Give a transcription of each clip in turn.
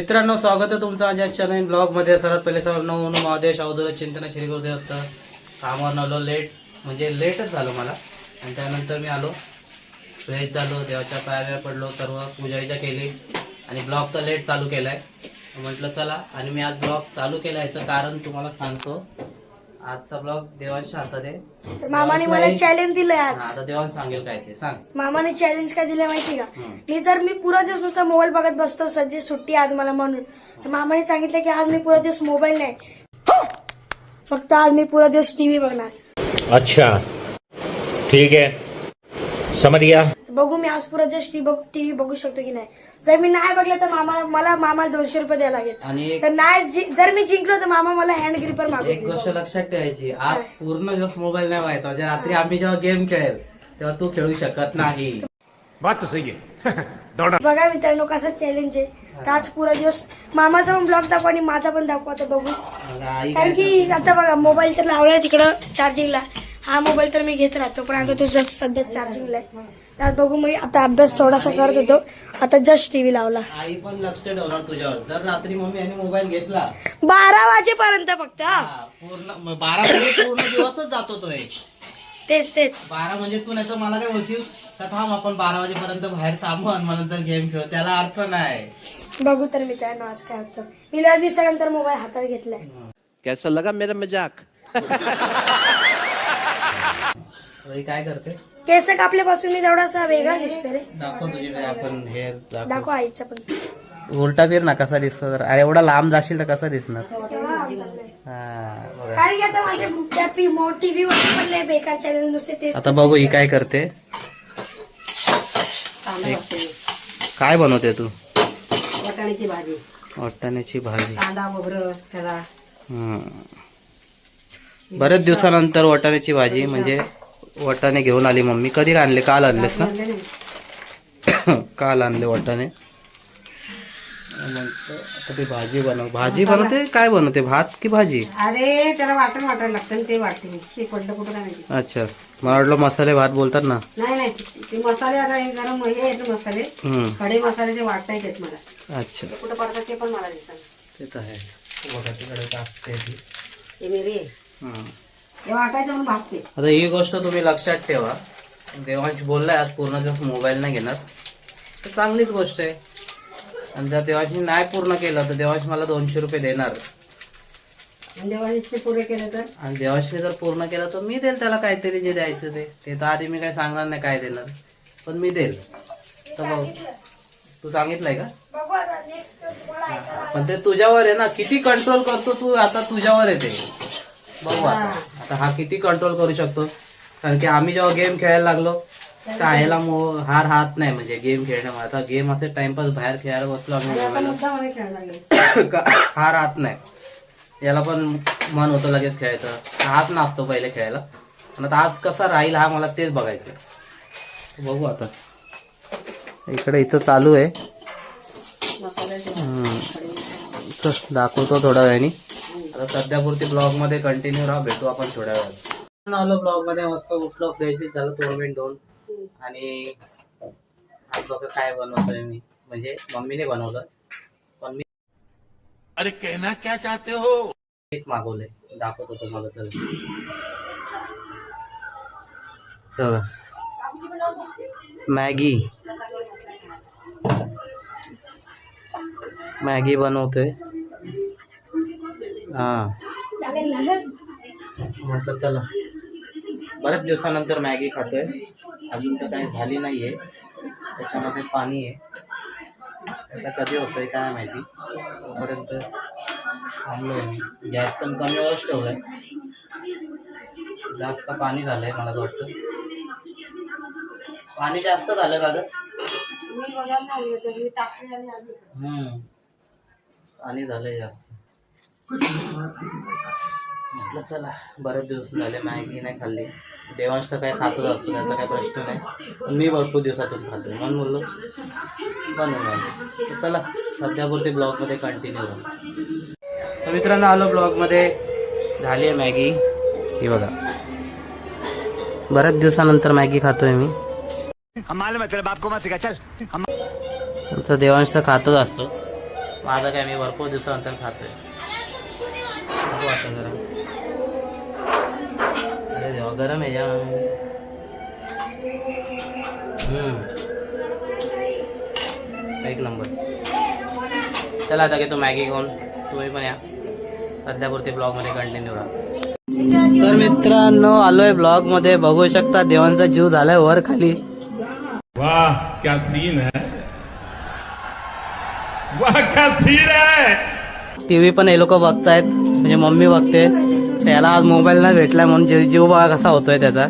मित्रांनो, स्वागत आहे तुमचं माझ्या आजच्या नवीन ब्लॉग मध्ये. सर्वात पहिले सर्वांना महादेश अवधूत चिंतन श्री गुरुदेव होतं. कामावर आलो लेट, म्हणजे लेटच झालं मला. आणि त्यानंतर मी आलो, फ्रेश झालो, देवाच्या पाया पडलो, सर्व पूजा केली आणि ब्लॉग तर लेट चालू केलाय. म्हटलं चला, आणि मी आज ब्लॉग चालू केला याचं कारण तुम्हाला सांगतो. आजचा ब्लॉग देवांश हातात आहे. मामाने मला चॅलेंज दिलंय आज. आता देवांश सांगेल काय ते सांग. मामाने चॅलेंज काय दिलंय माहिती का? मी पुरा दिवस नुसता मोबाईल बघत बसतो, सध्या सुट्टी आज मला म्हणून. तर मामाने सांगितलं की आज मी पुरा दिवस मोबाईल नाही, फक्त आज मी पुरा दिवस टीव्ही बघणार. अच्छा ठीक है, समझ गया. बघू मी आज पुरा दिवस टीव्ही बघू शकतो की नाही. जर मी नाही बघलं तर मामा 200 रुपये द्यायला लागेल. आणि तर नाही, जर मी जिंकलो तर मामा मला हँड ग्रिपर एक मागेल. गोष्ट लक्षात ठेवायची, आज पूर्ण दिवस मोबाईल नाही व्हायचा. म्हणजे रात्री आम्ही जेव्हा गेम खेळेल तेव्हा तू खेळू शकत नाही. बात तो सही है. बघा मित्रांनो कसं चॅलेंज आहे. तर आज पुरा दिवस मामाचा पण ब्लॉग दाखवा आणि माझा पण दाखवा. तर बघू, आई कारण की आता बघा मोबाईल तर लावलाय तिकडं चार्जिंगला. हा मोबाईल तर मी घेत राहतो, पण आता तो जस्ट सध्या चार्जिंगला आहे. त्यात बघू, मी आता अभ्यास थोडासा करत होतो, आता जस्ट टीव्ही लावला. आई पण लक्ष ठेवणार तुझ्यावर. जर रात्री मम्मी यांनी मोबाईल घेतला 12 वाजेपर्यंत फक्त. पूर्ण 12 म्हणजे पूर्ण दिवसच जातो तो. तेच 12 म्हणजे तू नाही तर मला काय बोलशील तर थांब आपण 12 वाजेपर्यंत बाहेर थांबू आणि मग नंतर गेम खेळू. त्याला अर्थ नाही. बघू तर मित्रांनो आज काय होतं. मी लय दिवसानंतर मोबाईल हातात घेतलाय. कैसा लगा मेरा मजाक? काय करते? केस कापल्यापासून मी तेवढासा वेगळा दिसतोय रे. दाखव तुझे आपण हे दाखव आईचा पण. उलटा फिर ना कसा दिसतो. तर अरे एवढा लांब जाशील तर कसा दिसणार. हा बघा. कारण की आता माझ्या त्या टीव्ही वर पण लय बेकार चॅनल दुसरे तेच. आता बघू ही काय करते. काय बनवते तू? वाटाण्याची भाजी, वाटाण्याची भाजी. कांदा खोबरं त्याला. बरेच दिवसानंतर वाटाण्याची भाजी, म्हणजे वाटाणे घेऊन आली मम्मी. कधी आणले? काल आणलेस ना? काल आणले वाटाणे. आता ती भाजी बनवते. काय बनवते, भात की भाजी? अरे त्याला वाटायला लागतं आणि ते वाटते पडलं कुठं काय माहिती. अच्छा, मला वाटलं मसाले भात बोलतात ना. नाही ते मसाले आता हे गरम हे आहेत ना मसाले, खडे मसाले ते वाटता येतात मला. अच्छा, ते कुठं पडतात ते पण मला दिसतात. ते तर आहे. बघा तिकडे टाकते ती. ते मिरी आहे. ते वाटायचं म्हणून भागते. आता ही गोष्ट तुम्ही लक्षात ठेवा. देवांश बोललाय आज पूर्ण दिवस मोबाईल नाही घेणार, तर चांगलीच गोष्ट आहे. आणि जर देवांशी नाही पूर्ण केलं तर देवांश मला 200 रुपये देणार. आणि देवाने ते पुरे केलं तर, आणि देवांशने जर पूर्ण केलं तर मी देईल त्याला काहीतरी जे द्यायचं ते तर आधी मी काही सांगणार नाही काय देणार, पण मी देईल. तर बघ, तू सांगितलंय का? बघू आता next तुम्हाला ऐकायला. पण ते तुझ्यावर आहे ना, किती कंट्रोल करतो तू. आता तुझ्यावर आहे ते. बघू आता हा किती कंट्रोल करू शकतो. कारण की आम्ही जेव्हा गेम खेळायला लागलो तर ह्याला हार हात नाही, म्हणजे गेम खेळण्यामध्ये. आता गेम असे टाइमपास बाहेर खेळायला बसलो आम्ही आता मोबाईलवर, मुद्दा मध्ये खेळणार नाही. हार हात नाही. याला पण मन होतं लगेच खेळायचं, हात नसतो पहिले खेळायला. पण आता आज कसा राहील हा मला तेच बघायचं. बघू आता. इकडे इथं चालू आहे. दाखवतो थोड्या वेळाने. आता सध्यापुरती ब्लॉग मध्ये कंटिन्यू राहा. भेटू आपण थोड्या वेळात. आलो ब्लॉग मध्ये, मस्त उठलो, फ्रेश झालं, तोडमेंट दोन. आणि आज बघा काय बनवतोय मी, म्हणजे मम्मीने बनवलं पण मी अरे कहना क्या चाहते हो? तेच मागवलंय. दाखवतो तुम्हाला. चल बघा, मॅगी बनवतोय. हा म्हटलं चला, बऱ्याच दिवसानंतर मॅगी खातोय. अजून तर काही झाली नाहीये, त्याच्यामध्ये पाणी आहे. आता कधी होतंय काय माहिती. तोपर्यंत थांबलोय मी. गॅस पण कमीवरच ठेवलाय. जास्त पाणी झालंय मला वाटतं. पाणी जास्त झालं का ग? मी बघायला नाही येत, मी टाकली आणि आली. पाणी झालंय जास्त. म्हटलं चला, बरेच दिवस झाले मॅगी नाही खाल्ली. देवांश तर काय खातच असतो, त्याचा काही प्रश्न नाही. पण मी भरपूर दिवसातून खातो म्हणून बोललो बनवून. चला, सध्यापुरती ब्लॉगमध्ये कंटिन्यू राहू. तर मित्रांनो, आलो ब्लॉगमध्ये. झाली आहे मॅगी. ही बघा, बऱ्याच दिवसानंतर मॅगी खातोय मी. हम मालूम है तेरे बाप को मत सिखा, चल. आमचा देवांश तर खातच असतो. माझं काय मी भरपूर दिवसानंतर खातोय. बघू आता जरा. अरे देवा गरम आहे जाम. एक नंबर. चला आता घेतो मॅगी घेऊन. तुम्ही पण या. सध्यापुरती ब्लॉगमध्ये कंटिन्यू राहा. तर मित्रांनो आलोय ब्लॉगमध्ये. बघू शकता देवांचा जीव झालाय वर खाली. वाह क्या सीन है, वाह क्या सीन है. टीव्ही पण हे लोक बघतायत, म्हणजे मम्मी बघते. त्याला आज मोबाईल नाही भेटलाय म्हणून जीव बघा कसा होतोय त्याचा.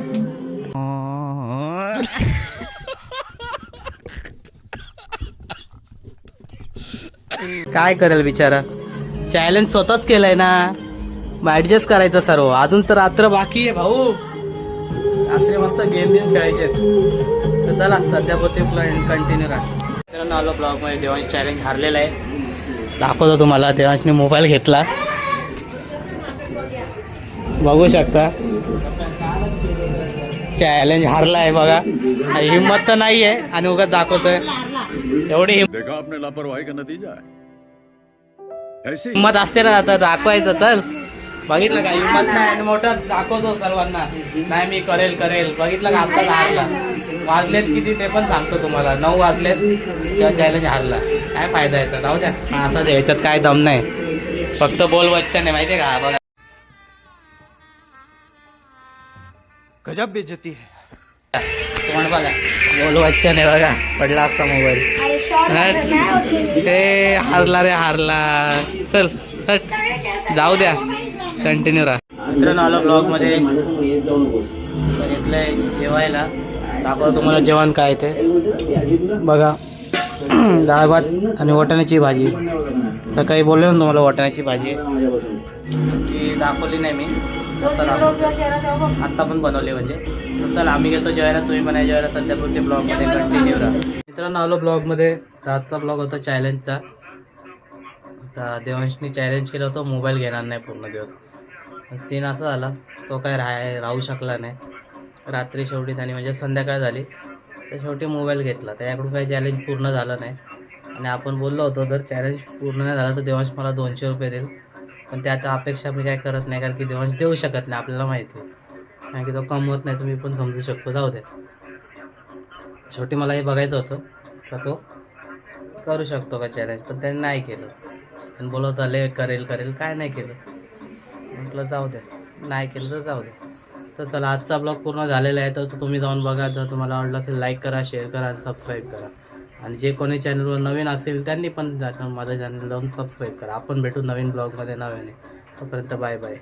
काय करेल बिचारा. चॅलेंज स्वतःच केलंय ना, मग ऍडजस्ट करायचं सर्व. अजून तर रात्र बाकी आहे भाऊ. रात्री मस्त गेम खेळायचे. तर चला सध्यापुरती कंटिन्यू राहा. मित्रांनो आलो ब्लॉगमध्ये. देवांश चॅलेंज हारलेला आहे. दाखवतो तुम्हाला. देवांशने मोबाईल घेतला, बघू शकता. चॅलेंज हारला आहे बघा. हिंमत तर नाही आहे आणि उगाच दाखवतोय. एवढी देखा आपने लापरवाही का नतीजा है. ऐसी हिंमत असते ना आता दाखवायचं. तर बघितलं का, हिंमत नाही आणि मोठं दाखवतो सर्वांना. नाही मी करेल करेल. बघितलं का आत्ताच हारला. वाजलेत किती ते पण सांगतो तुम्हाला. 9 वाजलेत तेव्हा चॅलेंज हारला. काय फायदा येतो. जाऊ द्या. असं याच्यात काय दम नाही. फक्त बोल वचन आहे माहितीये का. बघा गजब बेइज्जती है. तुम्हाला बघा बोल वचन आहे बघा. पडला असता मोबाईल. अरे शॉर्ट नाही होत. ते हारला रे हारला. चल जाऊ द्या. कंटिन्यू राहा. मित्रांनो आलो ब्लॉगमध्ये. घेतलंय जेवायला. दाखवतो तुम्हाला जेवण काय ते. बघा डाळ भात आणि वाटाण्याची भाजी. सकाळी बोलले ना तुम्हाला वाटाण्याची भाजी ती दाखवली नाही मी. आत्ता पण बनवली म्हणजे. तर आम्ही घेतो जेवायला. तुम्ही पण या जेवायला. सध्यापुरते ब्लॉगमध्ये कंटिन्यू राहा. मित्रांनो आलो ब्लॉगमध्ये. आजचा ब्लॉग होता चॅलेंजचा. तर देवांशनी चॅलेंज केलं होतं मोबाईल घेणार नाही पूर्ण दिवस. सीन असा झाला तो काय राहू शकला नाही. रात्री शेवटी त्याने म्हणजे संध्याकाळ झाली तर शेवटी मोबाईल घेतला. त्याच्याकडून काही चॅलेंज पूर्ण झालं नाही. आणि आपण बोललो होतो जर चॅलेंज पूर्ण नाही झाला तर देवांश मला 200 रुपये देईल. पण त्यात अपेक्षा मी काय करत नाही, कारण की देवांश देऊ शकत नाही आपल्याला माहिती आहे. कारण की तो कमवत नाही. तुम्ही पण समजू शकतो. जाऊ दे. शेवटी मला हे बघायचं होतं का तो करू शकतो का चॅलेंज. पण त्याने नाही केलं. आणि बोलत आले करेल करेल. काय नाही केलं. म्हटलं जाऊ द्या. नाही केलं तर जाऊ द्या. तर चला आजचा ब्लॉग पूर्ण झालेला आहे. तर तुम्ही जाऊन बघा. जर तुम्हाला आवडलं असेल लाईक करा, शेअर करा आणि सबस्क्राईब करा. आणि जे कोणी चॅनलवर नवीन असेल त्यांनी पण माझ्या चॅनल जाऊन सबस्क्राईब करा. आपण भेटू नवीन ब्लॉगमध्ये नव्याने. तोपर्यंत बाय बाय.